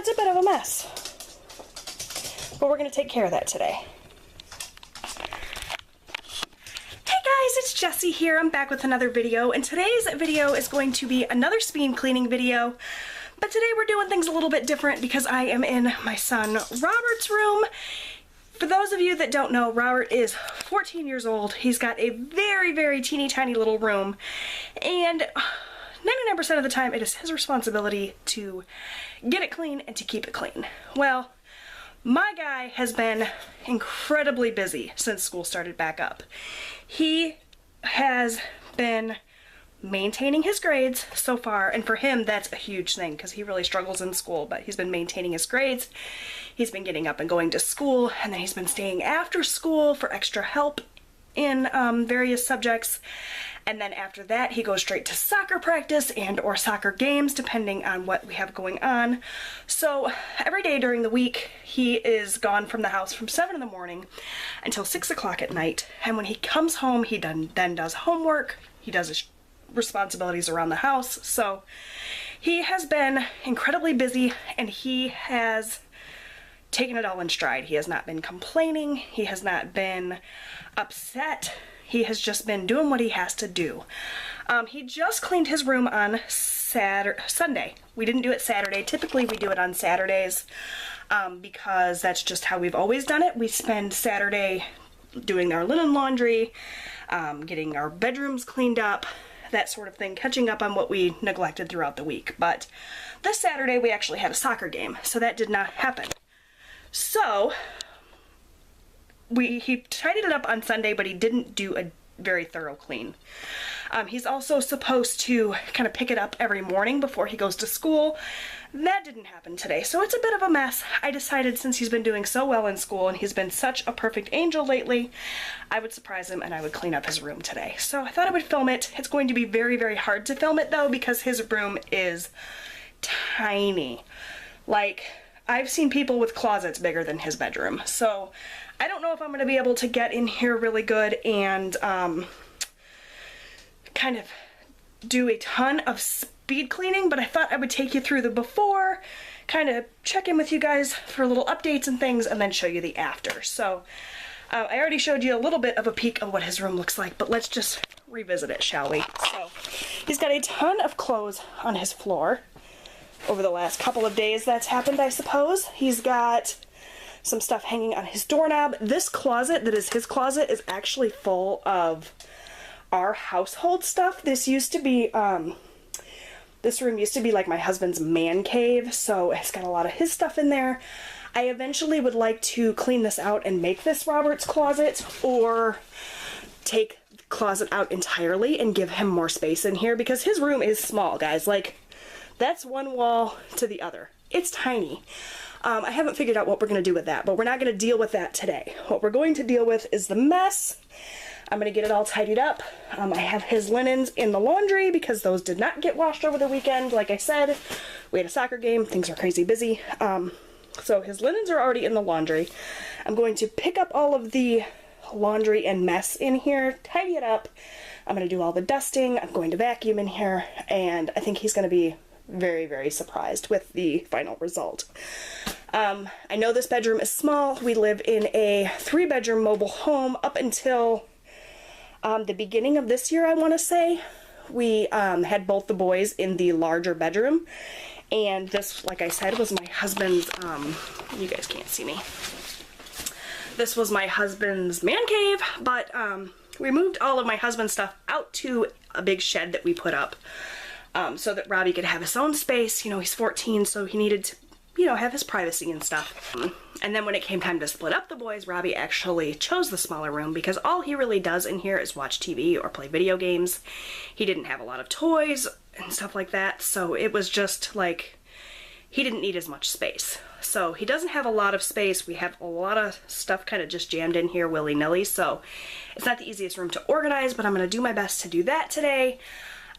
it's a bit of a mess. But we're going to take care of that today. It's Jessie here. I'm back with another video, and today's video is going to be another speed cleaning video, but today we're doing things a little bit different because I am in my son Robert's room. For those of you that don't know, Robert is 14 years old. He's got a very, very teeny tiny little room, and 99% of the time it is his responsibility to get it clean and to keep it clean. Well, my guy has been incredibly busy since school started back up. He has been maintaining his grades so far, and for him that's a huge thing because he really struggles in school, but he's been maintaining his grades. He's been getting up and going to school, and then he's been staying after school for extra help in various subjects, and then after that he goes straight to soccer practice and or soccer games depending on what we have going on. So every day during the week he is gone from the house from 7 in the morning until 6 o'clock at night, and when he comes home he then does homework, he does his responsibilities around the house. So he has been incredibly busy, and he has taken it all in stride. He has not been complaining, he has not been upset, he has just been doing what he has to do. He just cleaned his room on Sunday. We didn't do it Saturday. Typically we do it on Saturdays because that's just how we've always done it. We spend Saturday doing our linen laundry, getting our bedrooms cleaned up, that sort of thing, catching up on what we neglected throughout the week. But this Saturday we actually had a soccer game, so that did not happen. So he tidied it up on Sunday, but he didn't do a very thorough clean. He's also supposed to kind of pick it up every morning before he goes to school. That didn't happen today, so it's a bit of a mess. I decided, since he's been doing so well in school and he's been such a perfect angel lately, I would surprise him and I would clean up his room today. So I thought I would film it. It's going to be very, very hard to film it though because his room is tiny. Like, I've seen people with closets bigger than his bedroom, so I don't know if I'm going to be able to get in here really good and kind of do a ton of speed cleaning, but I thought I would take you through the before, kind of check in with you guys for little updates and things, and then show you the after. So I already showed you a little bit of a peek of what his room looks like, but let's just revisit it, shall we? So he's got a ton of clothes on his floor. Over the last couple of days that's happened, I suppose. He's got some stuff hanging on his doorknob. This closet that is his closet is actually full of our household stuff. This used to be, this room used to be like my husband's man cave, so it's got a lot of his stuff in there. I eventually would like to clean this out and make this Robert's closet, or take the closet out entirely and give him more space in here, because his room is small, guys. Like, that's one wall to the other. It's tiny. I haven't figured out what we're going to do with that, but we're not going to deal with that today. What we're going to deal with is the mess. I'm going to get it all tidied up. I have his linens in the laundry because those did not get washed over the weekend. Like I said, we had a soccer game. Things are crazy busy. So his linens are already in the laundry. I'm going to pick up all of the laundry and mess in here, tidy it up. I'm going to do all the dusting. I'm going to vacuum in here, and I think he's going to be very, very surprised with the final result. I know this bedroom is small. We live in a 3-bedroom mobile home up until the beginning of this year, I want to say. We had both the boys in the larger bedroom, and this, like I said, was my husband's, you guys can't see me. This was my husband's man cave, but we moved all of my husband's stuff out to a big shed that we put up. So that Robbie could have his own space. You know, he's 14, so he needed to, you know, have his privacy and stuff. And then when it came time to split up the boys, Robbie actually chose the smaller room because all he really does in here is watch TV or play video games. He didn't have a lot of toys and stuff like that, so it was just like, he didn't need as much space. So he doesn't have a lot of space. We have a lot of stuff kind of just jammed in here willy-nilly, so it's not the easiest room to organize, but I'm going to do my best to do that today.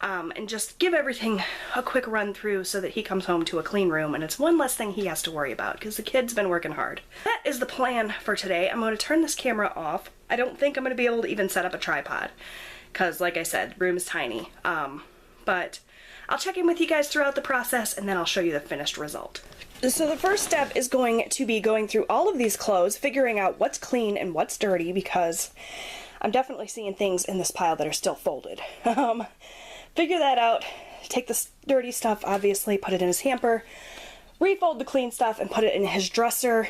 And just give everything a quick run through so that he comes home to a clean room and it's one less thing he has to worry about because the kid's been working hard. That is the plan for today. I'm going to turn this camera off. I don't think I'm going to be able to even set up a tripod because, like I said, the room is tiny. But I'll check in with you guys throughout the process, and then I'll show you the finished result. So the first step is going to be going through all of these clothes, figuring out what's clean and what's dirty, because I'm definitely seeing things in this pile that are still folded. Figure that out, take the dirty stuff, obviously, put it in his hamper, refold the clean stuff, and put it in his dresser,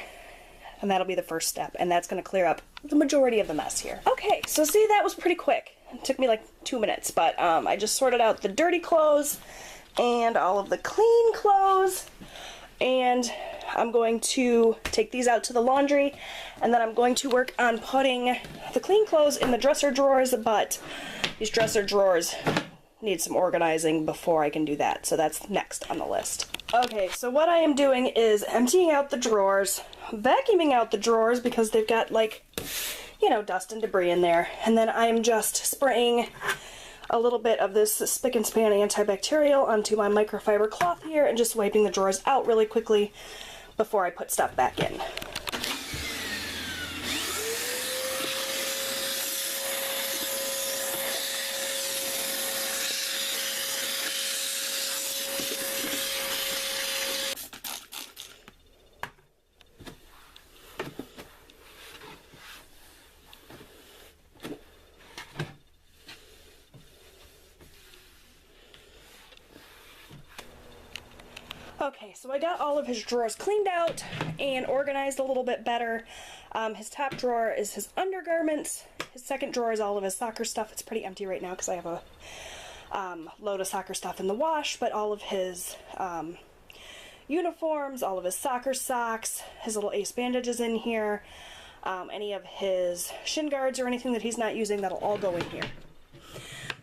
and that'll be the first step, and that's going to clear up the majority of the mess here. Okay, so see, that was pretty quick. It took me like 2 minutes, but I just sorted out the dirty clothes and all of the clean clothes, and I'm going to take these out to the laundry, and then I'm going to work on putting the clean clothes in the dresser drawers, but these dresser drawers need some organizing before I can do that, so that's next on the list. Okay, so what I am doing is emptying out the drawers, vacuuming out the drawers because they've got, like, you know, dust and debris in there, and then I'm just spraying a little bit of this Spick and Span antibacterial onto my microfiber cloth here and just wiping the drawers out really quickly before I put stuff back in. Okay, so I got all of his drawers cleaned out and organized a little bit better. His top drawer is his undergarments. His second drawer is all of his soccer stuff. It's pretty empty right now because I have a load of soccer stuff in the wash, but all of his uniforms, all of his soccer socks, his little ace bandages in here, any of his shin guards or anything that he's not using, that'll all go in here.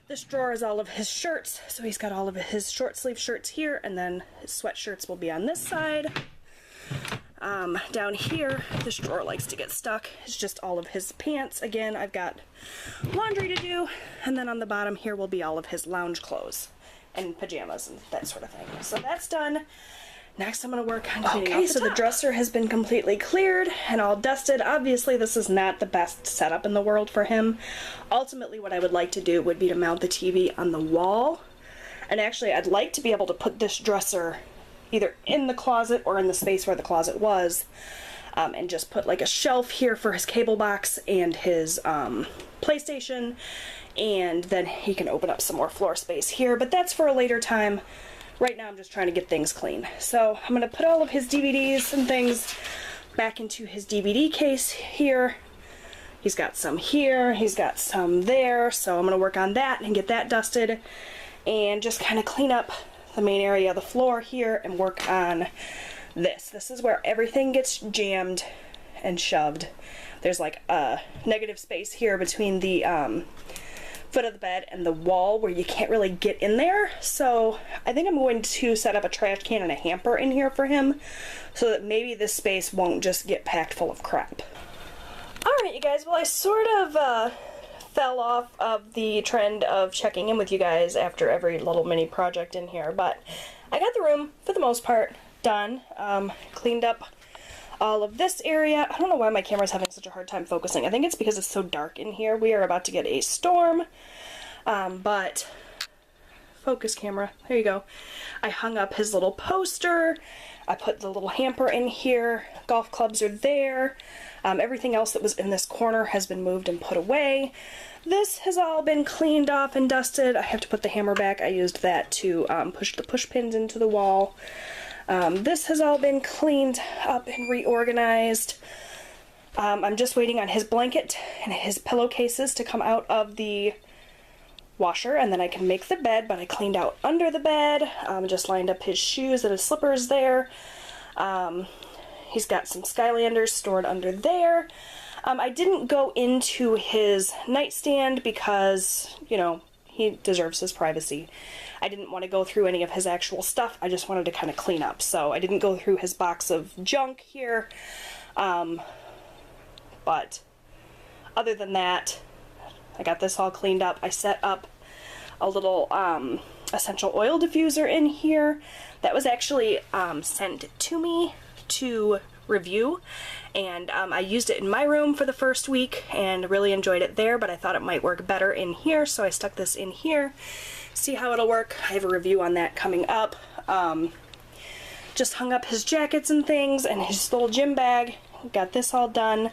This drawer is all of his shirts, so he's got all of his short sleeve shirts here, and then his sweatshirts will be on this side. Down here, this drawer likes to get stuck. It's just all of his pants. Again, I've got laundry to do, and then on the bottom here will be all of his lounge clothes and pajamas and that sort of thing. So that's done. Next, I'm going to work on cleaning up the top. The dresser has been completely cleared and all dusted. Obviously, this is not the best setup in the world for him. Ultimately, what I would like to do would be to mount the TV on the wall. And actually, I'd like to be able to put this dresser either in the closet or in the space where the closet was, and just put like a shelf here for his cable box and his PlayStation, and then he can open up some more floor space here. But that's for a later time. Right now I'm just trying to get things clean. So I'm going to put all of his DVDs and things back into his DVD case here. He's got some here, he's got some there, so I'm going to work on that and get that dusted and just kind of clean up the main area of the floor here and work on this. This is where everything gets jammed and shoved. There's like a negative space here between the foot of the bed and the wall where you can't really get in there. So I think I'm going to set up a trash can and a hamper in here for him so that maybe this space won't just get packed full of crap. Alright, you guys, well, I sort of fell off of the trend of checking in with you guys after every little mini project in here, but I got the room, for the most part, done. Cleaned up all of this area. I don't know why my camera's having such a hard time focusing. I think it's because it's so dark in here. We are about to get a storm, but focus camera, there you go. I hung up his little poster. I put the little hamper in here. Golf clubs are there. Everything else that was in this corner has been moved and put away. This has all been cleaned off and dusted. I have to put the hammer back. I used that to push the push pins into the wall. This has all been cleaned up and reorganized. I'm just waiting on his blanket and his pillowcases to come out of the washer, and then I can make the bed, but I cleaned out under the bed. Just lined up his shoes and his slippers there. He's got some Skylanders stored under there. I didn't go into his nightstand because, you know, he deserves his privacy. I didn't want to go through any of his actual stuff. I just wanted to kind of clean up. So I didn't go through his box of junk here. But other than that, I got this all cleaned up. I set up a little essential oil diffuser in here. That was actually sent to me to review, and I used it in my room for the first week and really enjoyed it there, but I thought it might work better in here, so I stuck this in here see how it'll work. I have a review on that coming up. Just hung up his jackets and things and his little gym bag. Got this all done.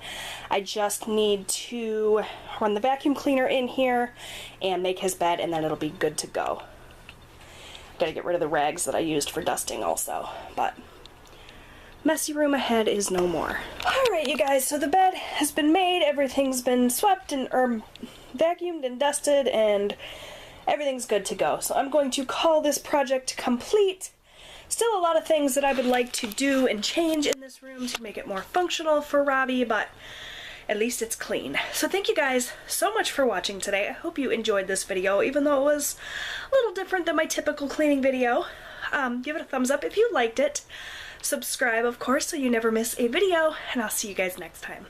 I just need to run the vacuum cleaner in here and make his bed, and then it'll be good to go. Gotta get rid of the rags that I used for dusting also, but messy room ahead is no more. Alright, you guys, so the bed has been made, everything's been swept and vacuumed and dusted, and everything's good to go. So I'm going to call this project complete. Still a lot of things that I would like to do and change in this room to make it more functional for Robbie, but at least it's clean. So thank you guys so much for watching today. I hope you enjoyed this video, even though it was a little different than my typical cleaning video. Give it a thumbs up if you liked it. Subscribe, of course, so you never miss a video, and I'll see you guys next time.